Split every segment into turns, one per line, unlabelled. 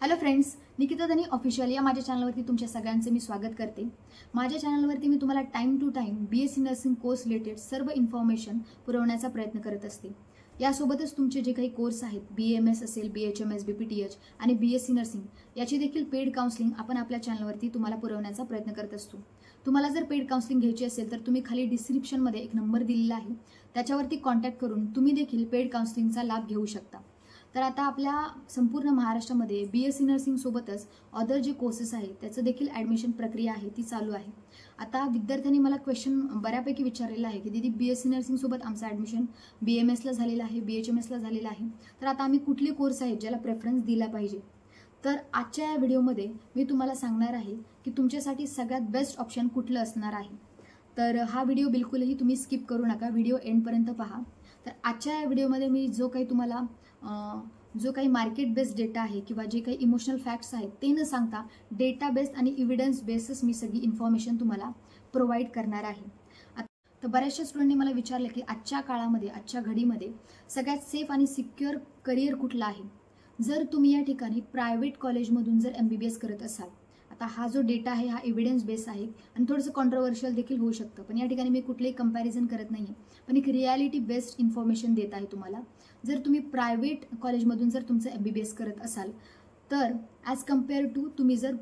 Hello friends, Nikita धनी official या माझ्या चॅनलवरती तुमच्या सगळ्यांचे मी स्वागत करते। माझ्या चॅनलवरती मी तुम्हाला time to time BSc nursing course related सर्व इन्फॉर्मेशन पुरवण्याचा प्रयत्न करत असते। यासोबतच तुमचे जे काही कोर्स आहेत, बीएमएस असेल, बीएचएमएस, बीपीटीएच आणि बीएससी नर्सिंग याची देखील पेड काउन्सिलिंग आपण आपल्या चॅनलवरती तुम्हाला पुरवण्याचा प्रयत्न करत असतो। तुम्हाला जर पेड काउन्सिलिंग घ्यायची असेल तर तुम्ही खाली डिस्क्रिप्शनमध्ये एक नंबर दिलेला आहे, त्याच्यावरती कॉन्टॅक्ट करून तुम्ही देखील पेड काउन्सिलिंगचा लाभ घेऊ शकता। तर आता आपल्या संपूर्ण महाराष्ट्रामध्ये बीएससी नर्सिंग सोबतच अदर जे कोर्सेस आहेत त्याचं देखील ॲडमिशन प्रक्रिया आहे ती चालू आहे। आता विद्यार्थ्यांनी मला क्वेश्चन बऱ्यापैकी विचारलेला आहे की दीदी बीएससी नर्सिंग सोबत आमचं ॲडमिशन बीएमएसला झालेलं आहे, बीएचएमएसला झालेलं आहे, तर आता आम्ही कुठले कोर्स आहेत ज्याला प्रेफरन्स दिला पाहिजे। तर आजच्या या व्हिडिओमध्ये मी तुम्हाला सांगणार आहे की तुमच्यासाठी सगळ्यात बेस्ट ऑप्शन कुठलं असणार आहे। तर हा व्हिडिओ बिलकुलही तुम्ही स्किप करू नका, व्हिडिओ एंडपर्यंत पहा। तर आजच्या या व्हिडिओमध्ये मी जो काही मार्केट बेस्ड डेटा आहे किंवा जे काही इमोशनल फॅक्ट्स आहेत ते न सांगता डेटा बेस्ड आणि एव्हिडन्स बेसच मी सगळी इन्फॉर्मेशन तुम्हाला प्रोव्हाइड करणार आहे। तर बऱ्याचशा स्टुडंटनी मला विचारलं की आजच्या काळामध्ये, आजच्या घडीमध्ये सगळ्यात सेफ आणि सिक्युअर करिअर कुठलं आहे। जर तुम्ही या ठिकाणी प्रायव्हेट कॉलेजमधून जर MBBS करत असाल, आता हा जो डेटा आहे हा एव्हिडन्स बेस आहे आणि थोडंसं कॉन्ट्रोवर्शियल देखील होऊ शकतं, पण या ठिकाणी मी कुठलेही कंपॅरिझन करत नाही आहे, पण एक रियालिटी बेस्ड इन्फॉर्मेशन देत आहे तुम्हाला। जर तुम्ही प्रायव्हेट कॉलेजमधून जर तुमचं MBBS करत असाल तर ॲज कम्पेअर टू तुम्ही जर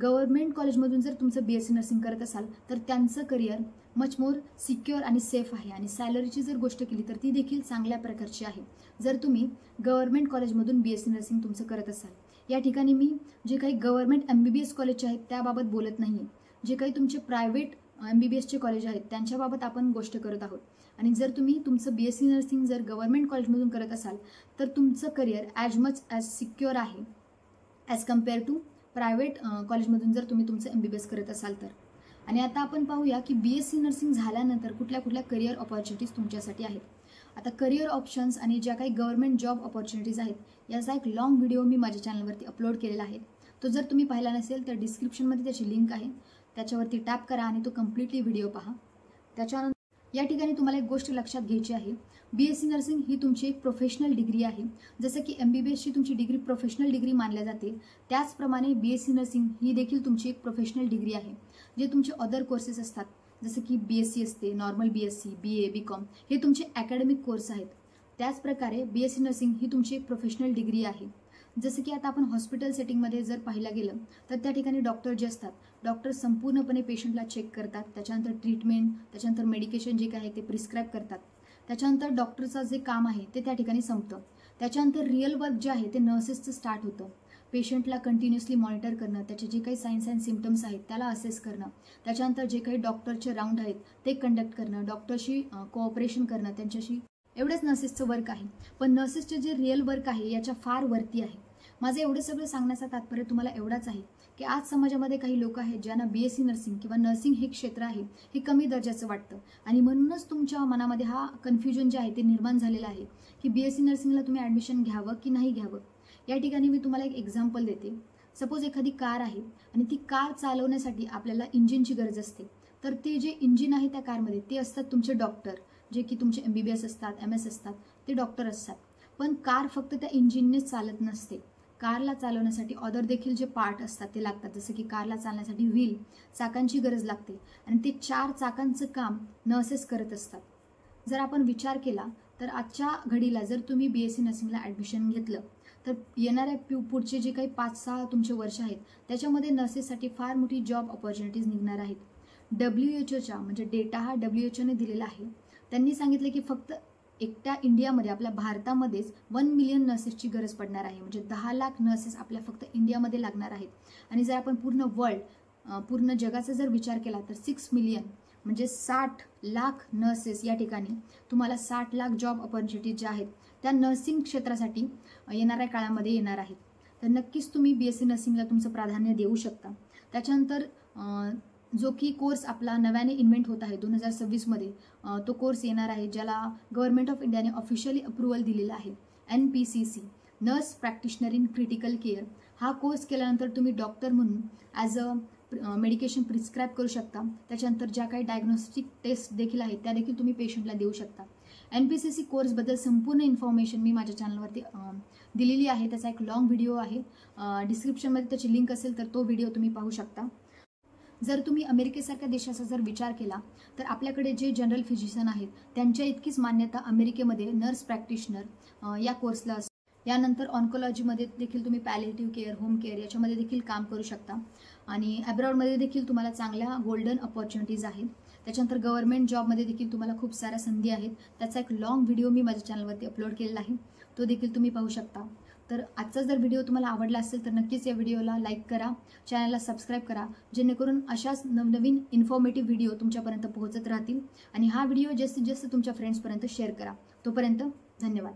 गव्हर्नमेंट कॉलेजमधून जर तुमचं BSc नर्सिंग करत असाल तर त्यांचं करिअर मच मोर सिक्युअर आणि सेफ आहे। आणि सॅलरीची जर गोष्ट केली तर ती देखील चांगल्या प्रकारची आहे जर तुम्ही गव्हर्नमेंट कॉलेजमधून BSc नर्सिंग तुमचं करत असाल। या ठिकाणी मी जे काही गव्हर्नमेंट MBBS कॉलेजचे आहेत त्याबाबत बोलत नाही आहे, जे काही तुमचे प्रायव्हेट MBBSचे कॉलेज आहेत त्यांच्याबाबत आपण गोष्ट करत आहोत। आणि जर तुम्ही तुमचं BSc नर्सिंग जर गव्हर्नमेंट कॉलेजमधून करत असाल तर तुमचं career as much as secure आहे ॲज कम्पेअर टू प्रायव्हेट कॉलेजमधून जर तुम्ही तुमचं MBBS करत असाल तर। आणि आता आपण पाहूया की BSc नर्सिंग झाल्यानंतर कुठल्या कुठल्या करिअर ऑपॉर्च्युनिटीज तुमच्यासाठी आहेत। आता करिअर ऑप्शन्स आणि ज्या काही गव्हर्नमेंट जॉब ऑपॉर्च्युनिटीज आहेत याचा एक लॉंग व्हिडिओ मी माझ्या चॅनलवरती अपलोड केलेला आहे। तो जर तुम्ही पाहिला नसेल तर डिस्क्रिप्शनमध्ये त्याची लिंक आहे, त्याच्यावरती टॅप करा आणि तो कम्प्लिटली व्हिडिओ पहा। त्याच्यानंतर या ठिकाणी तुम्हाला एक गोष्ट लक्षात घ्यायची आहे, BSc नर्सिंग ही तुमची एक प्रोफेशनल डिग्री आहे। जसं की MBBSची तुमची डिग्री प्रोफेशनल डिग्री मानल्या जाते, त्याचप्रमाणे BSc नर्सिंग ही देखील तुमची एक प्रोफेशनल डिग्री आहे। जे तुमचे अदर कोर्सेस असतात जसं की BSc असते, नॉर्मल BSc, BA, BCom हे तुमचे अकॅडमिक कोर्स आहेत। त्याचप्रकारे BSc नर्सिंग ही तुमची एक प्रोफेशनल डिग्री आहे। जसं की आता आपण हॉस्पिटल सेटिंगमध्ये जर पाहायला गेलं तर त्या ठिकाणी डॉक्टर जे असतात, डॉक्टर संपूर्णपणे पेशंटला चेक करतात, त्याच्यानंतर ट्रीटमेंट, त्याच्यानंतर मेडिकेशन जे काय आहे ते प्रिस्क्राईब करतात, त्याच्यानंतर डॉक्टरचं जे काम आहे ते त्या ठिकाणी संपतं। त्याच्यानंतर रिअल वर्क जे आहे ते नर्सेसचं स्टार्ट होतं, पेशंटला कंटिन्युअसली मॉनिटर करणं, त्याचे जे काही सायन्स अँड सिम्पटम्स आहेत त्याला असेस करणं, त्याच्यानंतर जे काही डॉक्टरचे राऊंड आहेत ते कंडक्ट करणं, डॉक्टरशी कोऑपरेशन करणं, त्यांच्याशी एवढंच नर्सेसचं वर्क आहे। पण नर्सेसचे जे रिअल वर्क आहे याच्या फार वरती आहे। माझं एवढं सगळं सांगण्याचा तात्पर्य तुम्हाला एवढाच आहे की आज समाजामध्ये काही लोक आहेत ज्यांना BSc नर्सिंग किंवा नर्सिंग हे क्षेत्र आहे हे कमी दर्जाचं वाटतं आणि म्हणूनच तुमच्या मनामध्ये हा कन्फ्युजन जे आहे ते निर्माण झालेलं आहे की BSc नर्सिंगला तुम्ही ॲडमिशन घ्यावं की नाही घ्यावं। या ठिकाणी मी तुम्हाला एक एक्झाम्पल देते। सपोज एखादी कार आहे आणि ती कार चालवण्यासाठी आपल्याला इंजिनची गरज असते, तर ते जे इंजिन आहे त्या कारमध्ये ते असतात तुमचे डॉक्टर, जे की तुमचे MBBS असतात, MS असतात, ते डॉक्टर असतात। पण कार फक्त त्या इंजिननेच चालत नसते, कारला चालवण्यासाठी अदर देखील जे पार्ट असतात ते लागतात। जसं की कारला चालण्यासाठी व्हील, चाकांची गरज लागते आणि ते 4 चाकांचं काम नर्सेस करत असतात। जर आपण विचार केला तर आजच्या घडीला जर तुम्ही BSc नर्सिंगला ॲडमिशन घेतलं तर येणाऱ्या पुढचे जे काही 5-6 तुमचे वर्ष आहेत त्याच्यामध्ये नर्सेससाठी फार मोठी जॉब ऑपॉर्च्युनिटीज निघणार आहेत। WHO म्हणजे डेटा हा WHOने दिलेला आहे, त्यांनी सांगितलं की फक्त एकट्या इंडियामध्ये, आपल्या भारतामध्येच 1 मिलियन नर्सेसची गरज पडणार आहे, म्हणजे 10 लाख नर्सेस आपल्या फक्त इंडियामध्ये लागणार आहेत। आणि जर आपण पूर्ण जगाचा जर विचार केला तर 6 मिलियन म्हणजे 60 लाख नर्सेस या ठिकाणी तुम्हाला 60 लाख जॉब ऑपॉर्च्युनिटीज ज्या आहेत त्या नर्सिंग क्षेत्रासाठी येणाऱ्या काळामध्ये येणार आहेत। तर नक्कीच तुम्ही BSc नर्सिंगला तुमचं प्राधान्य देऊ शकता। त्याच्यानंतर जो की कोर्स आपला नव्याने इन्व्हेंट होत आहे 2026 मध्ये, तो कोर्स येणार आहे ज्याला गव्हर्नमेंट ऑफ इंडियाने ऑफिशियली अप्रुव्हल दिलेला आहे, NPCC nurse practitioner in critical care. हा कोर्स केल्यानंतर तुम्ही डॉक्टर म्हणून ॲज अ मेडिकेशन प्रिस्क्राईब करू शकता, त्याच्यानंतर ज्या काही डायग्नोस्टिक टेस्ट देखील आहेत त्या देखील तुम्ही पेशंटला देऊ शकता। NPCC कोर्सबद्दल संपूर्ण इन्फॉर्मेशन मी माझ्या चॅनलवरती दिलेली आहे. त्याचा एक लॉंग व्हिडिओ आहे, डिस्क्रिप्शनमध्ये त्याची लिंक असेल तर तो व्हिडिओ तुम्ही पाहू शकता. जर तुम्ही अमेरिकेसारख्या देशाचा जर विचार केला तर आपल्याकडे जे जनरल फिजिशियन आहेत त्यांच्या इतकीच मान्यता अमेरिकेमध्ये नर्स प्रॅक्टिशनर या कोर्सला असते. यानंतर ऑन्कोलॉजीमध्ये देखील तुम्ही पॅलिएटिव्ह केअर, होम केअर याच्यामध्ये देखील काम करू शकता आणि अब्रॉडमध्ये देखील तुम्हाला चांगल्या गोल्डन अपॉर्च्युनिटीज आहेत. त्याच्यानंतर गव्हर्नमेंट जॉबमध्ये देखील तुम्हाला खूप साऱ्या संधी आहेत. त्याचा एक लॉंग व्हिडिओ मी माझ्या चॅनलवरती अपलोड केलेला आहे, तो देखील तुम्ही पाहू शकता. तर आजचा जर व्हिडिओ तुम्हाला आवडला असेल तर नक्कीच या व्हिडिओला लाईक करा, चॅनलला सबस्क्राईब करा, जेणेकरून अशाच नवनवीन इन्फॉर्मेटिव्ह व्हिडिओ तुमच्यापर्यंत पोहोचत राहतील. आणि हा व्हिडिओ जास्तीत जास्त तुमच्या फ्रेंड्सपर्यंत शेअर करा. तोपर्यंत धन्यवाद.